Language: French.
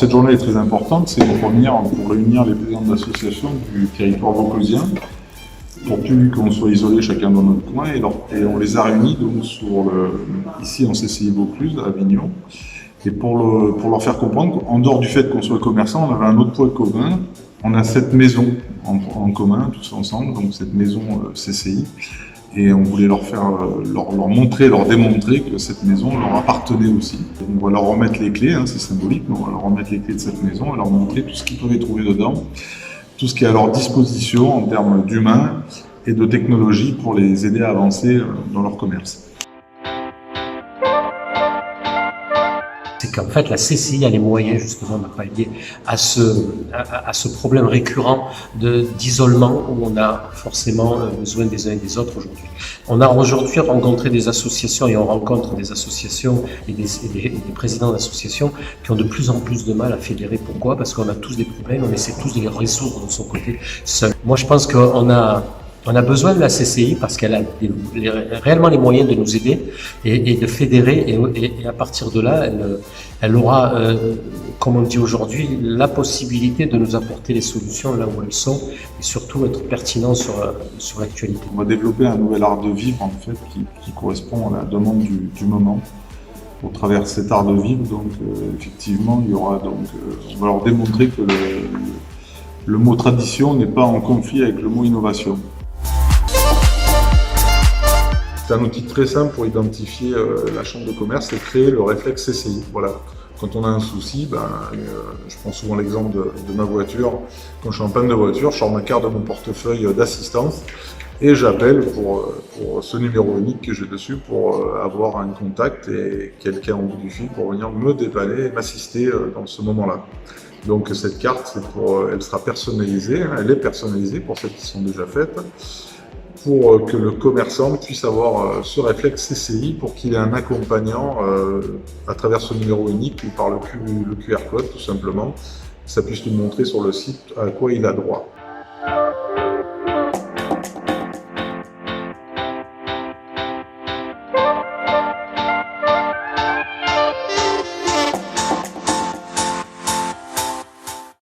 cette journée est très importante, c'est une première pour réunir les présidents d'associations du territoire vauclusien, pour plus qu'on soit isolés chacun dans notre coin, et on les a réunis donc ici en CCI Vaucluse, à Avignon, et pour leur faire comprendre qu'en dehors du fait qu'on soit commerçant, on avait un autre point commun, on a cette maison en commun, tous ensemble, donc cette maison CCI, et on voulait leur montrer, leur démontrer que cette maison leur appartenait aussi. On va leur remettre les clés, c'est symbolique, mais on va leur remettre les clés de cette maison et leur montrer tout ce qu'ils pouvaient trouver dedans, tout ce qui est à leur disposition en termes d'humains et de technologie pour les aider à avancer dans leur commerce. C'est qu'en fait la CCI a les moyens justement de pallier à ce problème récurrent d'isolement où on a forcément besoin des uns et des autres aujourd'hui. On a aujourd'hui rencontré des associations et on rencontre des associations et des présidents d'associations qui ont de plus en plus de mal à fédérer. Pourquoi? Parce qu'on a tous des problèmes, on essaie tous de les résoudre de son côté seul. Moi je pense qu'on a besoin de la CCI parce qu'elle a réellement les moyens de nous aider et de fédérer et à partir de là, elle aura, comme on dit aujourd'hui, la possibilité de nous apporter les solutions là où elles sont et surtout être pertinent sur l'actualité. On va développer un nouvel art de vivre en fait qui correspond à la demande du moment. Au travers de cet art de vivre, donc effectivement, il y aura on va leur démontrer que le mot tradition n'est pas en conflit avec le mot innovation. C'est un outil très simple pour identifier la chambre de commerce et créer le réflexe CCI. Voilà. Quand on a un souci, je prends souvent l'exemple de ma voiture. Quand je suis en panne de voiture, je sors ma carte de mon portefeuille d'assistance et j'appelle pour ce numéro unique que j'ai dessus pour avoir un contact et quelqu'un au bout du fil pour venir me dépanner et m'assister dans ce moment-là. Donc cette carte, elle sera personnalisée, elle est personnalisée pour celles qui sont déjà faites, pour que le commerçant puisse avoir ce réflexe CCI pour qu'il ait un accompagnant à travers ce numéro unique ou par le QR code tout simplement, ça puisse lui montrer sur le site à quoi il a droit.